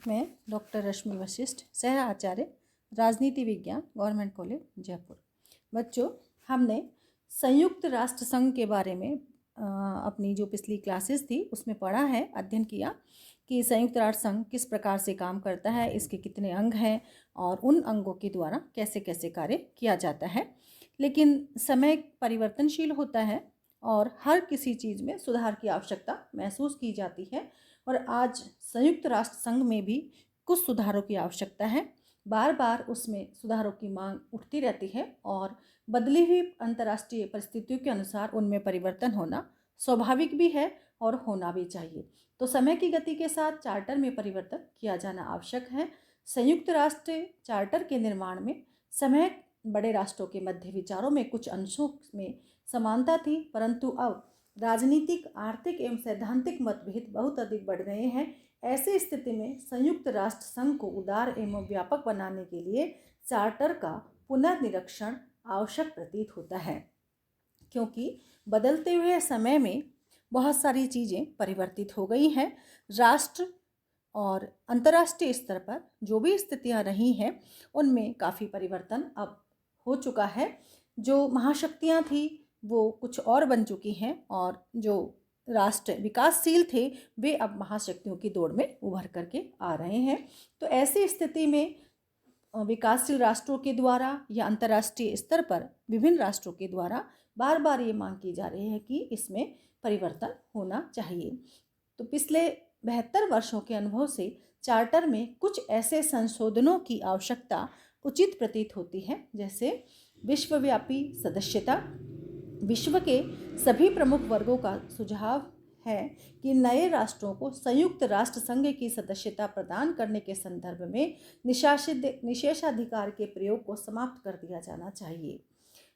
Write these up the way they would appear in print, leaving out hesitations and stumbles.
मैं डॉक्टर रश्मि वशिष्ठ, सह आचार्य राजनीति विज्ञान, गवर्नमेंट कॉलेज जयपुर। बच्चों, हमने संयुक्त राष्ट्र संघ के बारे में अपनी जो पिछली क्लासेस थी उसमें पढ़ा है, अध्ययन किया कि संयुक्त राष्ट्र संघ किस प्रकार से काम करता है, इसके कितने अंग हैं और उन अंगों के द्वारा कैसे कैसे कार्य किया जाता है। लेकिन समय परिवर्तनशील होता है और हर किसी चीज़ में सुधार की आवश्यकता महसूस की जाती है और आज संयुक्त राष्ट्र संघ में भी कुछ सुधारों की आवश्यकता है। बार बार उसमें सुधारों की मांग उठती रहती है और बदली हुई अंतर्राष्ट्रीय परिस्थितियों के अनुसार उनमें परिवर्तन होना स्वाभाविक भी है और होना भी चाहिए। तो समय की गति के साथ चार्टर में परिवर्तन किया जाना आवश्यक है। संयुक्त राष्ट्र चार्टर के निर्माण में समय बड़े राष्ट्रों के मध्य विचारों में कुछ अंशों में समानता थी, परंतु अब राजनीतिक, आर्थिक एवं सैद्धांतिक मतभेद बहुत अधिक बढ़ रहे हैं। ऐसी स्थिति में संयुक्त राष्ट्र संघ को उदार एवं व्यापक बनाने के लिए चार्टर का पुनर्निरीक्षण आवश्यक प्रतीत होता है, क्योंकि बदलते हुए समय में बहुत सारी चीज़ें परिवर्तित हो गई हैं। राष्ट्र और अंतर्राष्ट्रीय स्तर पर जो भी स्थितियां रही हैं उनमें काफ़ी परिवर्तन अब हो चुका है। जो महाशक्तियां थी वो कुछ और बन चुकी हैं और जो राष्ट्र विकासशील थे वे अब महाशक्तियों की दौड़ में उभर करके आ रहे हैं। तो ऐसी स्थिति में विकासशील राष्ट्रों के द्वारा या अंतर्राष्ट्रीय स्तर पर विभिन्न राष्ट्रों के द्वारा बार बार ये मांग की जा रही है कि इसमें परिवर्तन होना चाहिए। तो पिछले 72 वर्षों के अनुभव से चार्टर में कुछ ऐसे संशोधनों की आवश्यकता उचित प्रतीत होती है, जैसे विश्वव्यापी सदस्यता। विश्व के सभी प्रमुख वर्गों का सुझाव है कि नए राष्ट्रों को संयुक्त राष्ट्र संघ की सदस्यता प्रदान करने के संदर्भ में निषेधाधिकार के प्रयोग को समाप्त कर दिया जाना चाहिए।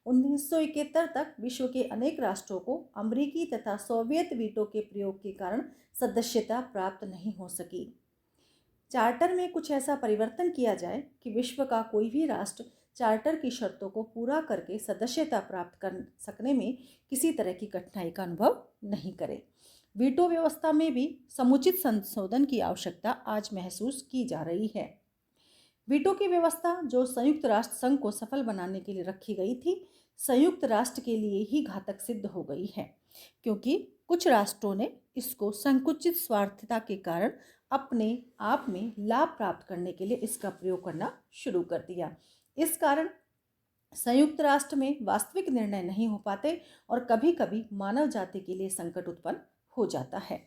1971 तक विश्व के अनेक राष्ट्रों को अमेरिकी तथा सोवियत वीटो के प्रयोग के कारण सदस्यता प्राप्त नहीं हो सकी। चार्टर में कुछ ऐसा परिवर्तन किया जाए कि विश्व का कोई भी राष्ट्र चार्टर की शर्तों को पूरा करके सदस्यता प्राप्त कर सकने में किसी तरह की कठिनाई का अनुभव नहीं करे। वीटो व्यवस्था में भी समुचित संशोधन की आवश्यकता आज महसूस की जा रही है। वीटो की व्यवस्था जो संयुक्त राष्ट्र संघ को सफल बनाने के लिए रखी गई थी, संयुक्त राष्ट्र के लिए ही घातक सिद्ध हो गई है, क्योंकि कुछ राष्ट्रों ने इसको संकुचित स्वार्थता के कारण अपने आप में लाभ प्राप्त करने के लिए इसका प्रयोग करना शुरू कर दिया। इस कारण संयुक्त राष्ट्र में वास्तविक निर्णय नहीं हो पाते और कभी कभी मानव जाति के लिए संकट उत्पन्न हो जाता है।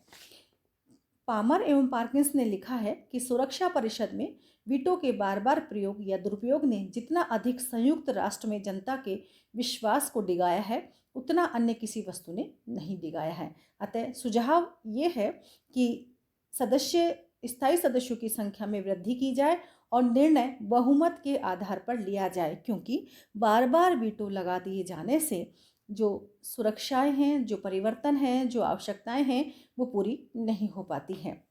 पामर एवं पार्किंस ने लिखा है कि सुरक्षा परिषद में वीटो के बार बार प्रयोग या दुरुपयोग ने जितना अधिक संयुक्त राष्ट्र में जनता के विश्वास को डिगाया है, उतना अन्य किसी वस्तु ने नहीं डिगाया है। अतः सुझाव ये है कि स्थायी सदस्यों की संख्या में वृद्धि की जाए और निर्णय बहुमत के आधार पर लिया जाए, क्योंकि बार बार वीटो लगा दिए जाने से जो सुरक्षाएं हैं, जो परिवर्तन हैं, जो आवश्यकताएं हैं, वो पूरी नहीं हो पाती हैं।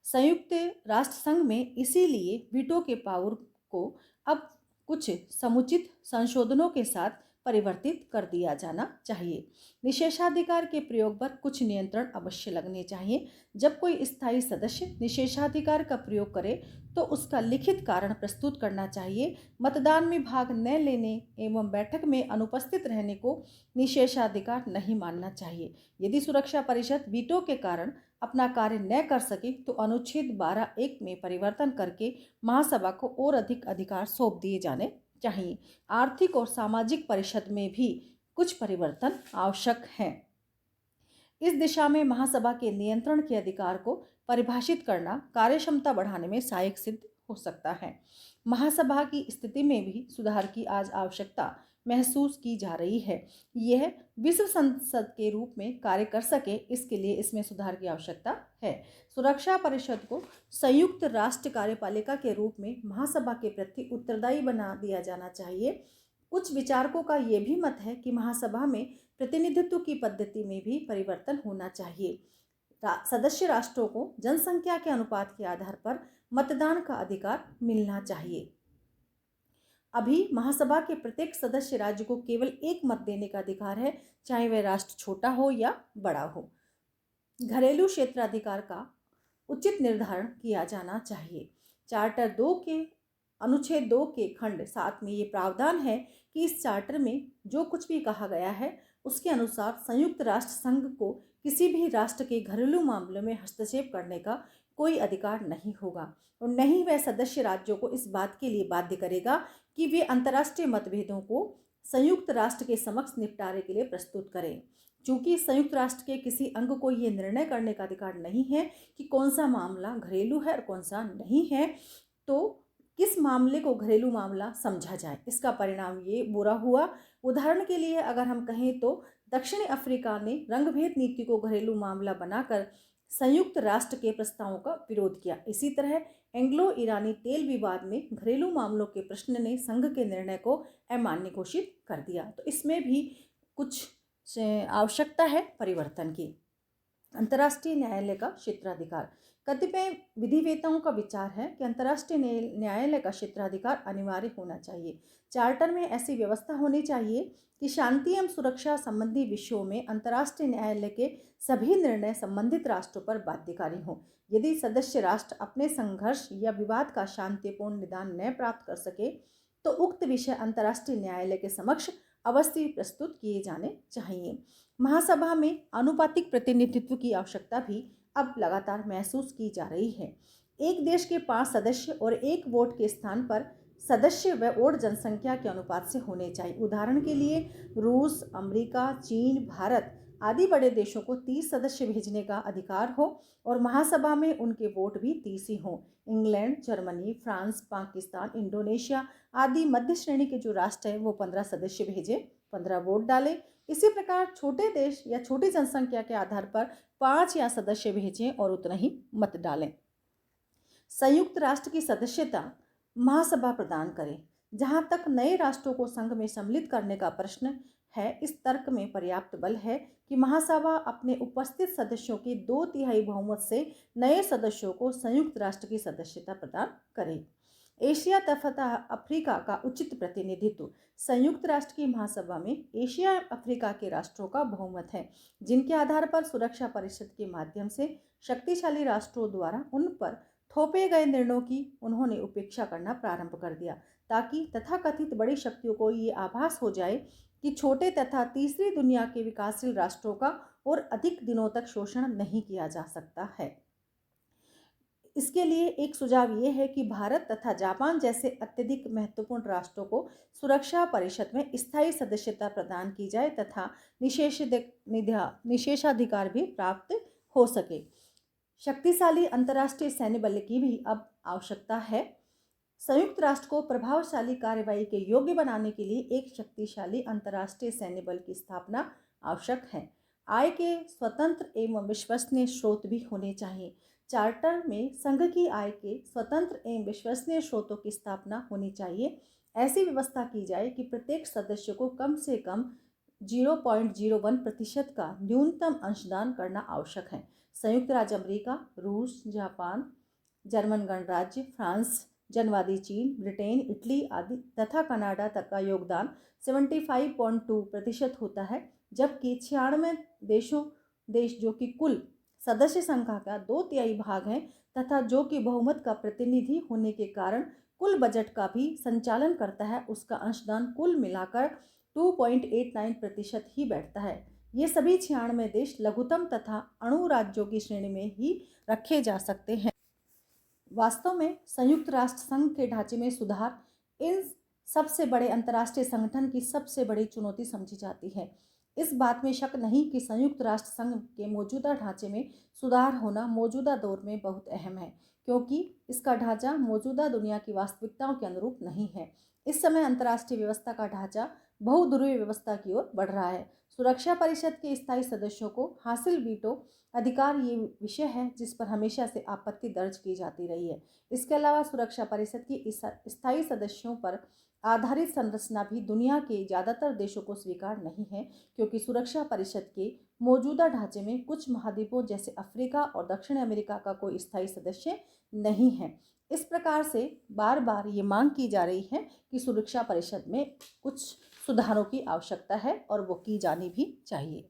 संयुक्त राष्ट्र संघ में इसीलिए वीटो के पावर को अब कुछ समुचित संशोधनों के साथ परिवर्तित कर दिया जाना चाहिए। निषेधाधिकार के प्रयोग पर कुछ नियंत्रण अवश्य लगने चाहिए। जब कोई स्थायी सदस्य निषेधाधिकार का प्रयोग करे तो उसका लिखित कारण प्रस्तुत करना चाहिए। मतदान में भाग न लेने एवं बैठक में अनुपस्थित रहने को निषेधाधिकार नहीं मानना चाहिए। यदि सुरक्षा परिषद वीटो के कारण अपना कार्य न कर सके तो अनुच्छेद 12(1) में परिवर्तन करके महासभा को और अधिक अधिकार सौंप दिए जाने चाहिए। आर्थिक और सामाजिक परिषद में भी कुछ परिवर्तन आवश्यक हैं। इस दिशा में महासभा के नियंत्रण के अधिकार को परिभाषित करना कार्यक्षमता बढ़ाने में सहायक सिद्ध हो सकता है। महासभा की स्थिति में भी सुधार की आज आवश्यकता महसूस की जा रही है। यह विश्व संसद के रूप में कार्य कर सके, इसके लिए इसमें सुधार की आवश्यकता है। सुरक्षा परिषद को संयुक्त राष्ट्र कार्यपालिका के रूप में महासभा के प्रति उत्तरदायी बना दिया जाना चाहिए। कुछ विचारकों का यह भी मत है कि महासभा में प्रतिनिधित्व की पद्धति में भी परिवर्तन होना चाहिए। सदस्य राष्ट्रों को जनसंख्या के अनुपात के आधार पर मतदान का अधिकार मिलना चाहिए। अभी महासभा के प्रत्येक सदस्य राज्य को केवल एक मत देने का अधिकार है, चाहे वह राष्ट्र छोटा हो या बड़ा हो। घरेलू क्षेत्राधिकार का उचित निर्धारण किया जाना चाहिए। चार्टर 2 के अनुच्छेद 2 के खंड 7 में ये प्रावधान है कि इस चार्टर में जो कुछ भी कहा गया है उसके अनुसार संयुक्त राष्ट्र संघ को किसी भी राष्ट्र के घरेलू मामलों में हस्तक्षेप करने का कोई अधिकार नहीं होगा और न ही वह सदस्य राज्यों को इस बात के लिए बाध्य करेगा कि वे अंतर्राष्ट्रीय मतभेदों को संयुक्त राष्ट्र के समक्ष निपटारे के लिए प्रस्तुत करें। चूंकि संयुक्त राष्ट्र के किसी अंग को ये निर्णय करने का अधिकार नहीं है कि कौन सा मामला घरेलू है और कौन सा नहीं है, तो किस मामले को घरेलू मामला समझा जाए, इसका परिणाम ये बुरा हुआ। उदाहरण के लिए अगर हम कहें तो दक्षिणी अफ्रीका ने रंगभेद नीति को घरेलू मामला बनाकर संयुक्त राष्ट्र के प्रस्तावों का विरोध किया। इसी तरह एंग्लो ईरानी तेल विवाद में घरेलू मामलों के प्रश्न ने संघ के निर्णय को अमान्य घोषित कर दिया। तो इसमें भी कुछ आवश्यकता है परिवर्तन की। अंतर्राष्ट्रीय न्यायालय का क्षेत्राधिकार। कतिपय विधिवेताओं का विचार है कि अंतर्राष्ट्रीय न्यायालय का क्षेत्राधिकार अनिवार्य होना चाहिए। चार्टर में ऐसी व्यवस्था होनी चाहिए कि शांति एवं सुरक्षा संबंधी विषयों में अंतर्राष्ट्रीय न्यायालय के सभी निर्णय संबंधित राष्ट्रों पर बाध्यकारी हों। यदि सदस्य राष्ट्र अपने संघर्ष या विवाद का शांतिपूर्ण निदान न प्राप्त कर सके तो उक्त विषय अंतर्राष्ट्रीय न्यायालय के समक्ष अवश्य प्रस्तुत किए जाने चाहिए। महासभा में आनुपातिक प्रतिनिधित्व की आवश्यकता भी अब लगातार महसूस की जा रही है। एक देश के 5 सदस्य और 1 वोट के स्थान पर सदस्य व वोट जनसंख्या के अनुपात से होने चाहिए। उदाहरण के लिए रूस, अमेरिका, चीन, भारत आदि बड़े देशों को 30 सदस्य भेजने का अधिकार हो और महासभा में उनके वोट भी 30 ही हों। England, Germany, France, Pakistan, Indonesia आदि मध्य श्रेणी के जो राष्ट्र हैं वो 15 सदस्य भेजें, 15 वोट डालें। इसी प्रकार छोटे देश या छोटी जनसंख्या के आधार पर 5 या सदस्य भेजें और उतना ही मत डालें। संयुक्त राष्ट्र की सदस्यता महासभा प्रदान करे। जहां तक नए राष्ट्रों को संघ में सम्मिलित करने का प्रश्न है, इस तर्क में पर्याप्त बल है कि महासभा अपने उपस्थित सदस्यों के 2/3 बहुमत से नए सदस्यों को संयुक्त राष्ट्र की सदस्यता प्रदान करे। एशिया तथा अफ्रीका का उचित प्रतिनिधित्व। संयुक्त राष्ट्र की महासभा में एशिया एवं अफ्रीका के राष्ट्रों का बहुमत है, जिनके आधार पर सुरक्षा परिषद के माध्यम से शक्तिशाली राष्ट्रों द्वारा उन पर थोपे गए निर्णयों की उन्होंने उपेक्षा करना प्रारंभ कर दिया, ताकि तथाकथित बड़ी शक्तियों को ये आभास हो जाए कि छोटे तथा तीसरी दुनिया के विकासशील राष्ट्रों का और अधिक दिनों तक शोषण नहीं किया जा सकता है। इसके लिए एक सुझाव ये है कि भारत तथा जापान जैसे अत्यधिक महत्वपूर्ण राष्ट्रों को सुरक्षा परिषद में स्थायी सदस्यता प्रदान की जाए तथा निषेधाधिकार भी प्राप्त हो सके। शक्तिशाली अंतर्राष्ट्रीय सैन्य बल की भी अब आवश्यकता है। संयुक्त राष्ट्र को प्रभावशाली कार्यवाही के योग्य बनाने के लिए एक शक्तिशाली अंतर्राष्ट्रीय सैन्य बल की स्थापना आवश्यक है। आय के स्वतंत्र एवं विश्वसनीय स्रोत भी होने चाहिए। चार्टर में संघ की आय के स्वतंत्र एवं विश्वसनीय स्रोतों की स्थापना होनी चाहिए। ऐसी व्यवस्था की जाए कि प्रत्येक सदस्य को कम से कम 0.01% का न्यूनतम अंशदान करना आवश्यक है। संयुक्त राज्य अमेरिका, रूस, जापान, जर्मन गणराज्य, फ्रांस, जनवादी चीन, ब्रिटेन, इटली आदि तथा कनाडा तक का योगदान 75.2% होता है, जबकि 96 देश जो कि कुल सदस्य संख्या का 2/3 भाग हैं तथा जो कि बहुमत का प्रतिनिधि होने के कारण कुल बजट का भी संचालन करता है, उसका अंशदान कुल मिलाकर 2.89% ही बैठता है। ये सभी 96 देश लघुतम तथा अणु राज्यों की श्रेणी में ही रखे जा सकते हैं। वास्तव में संयुक्त राष्ट्र संघ के ढांचे में सुधार इन सबसे बड़े अंतर्राष्ट्रीय संगठन की सबसे बड़ी चुनौती समझी जाती है। इस बात में शक नहीं कि संयुक्त राष्ट्र संघ के मौजूदा ढांचे में सुधार होना मौजूदा दौर में बहुत अहम है, क्योंकि इसका ढांचा मौजूदा दुनिया की वास्तविकताओं के अनुरूप नहीं है। इस समय अंतर्राष्ट्रीय व्यवस्था का ढांचा बहुध्रुवीय व्यवस्था की ओर बढ़ रहा है। सुरक्षा परिषद के स्थायी सदस्यों को हासिल वीटो अधिकार ये विषय है जिस पर हमेशा से आपत्ति दर्ज की जाती रही है। इसके अलावा सुरक्षा परिषद की स्थायी सदस्यों पर आधारित संरचना भी दुनिया के ज़्यादातर देशों को स्वीकार नहीं है, क्योंकि सुरक्षा परिषद के मौजूदा ढांचे में कुछ महाद्वीपों जैसे अफ्रीका और दक्षिण अमेरिका का कोई स्थायी सदस्य नहीं है। इस प्रकार से बार बार ये मांग की जा रही है कि सुरक्षा परिषद में कुछ सुधारों की आवश्यकता है और वो की जानी भी चाहिए।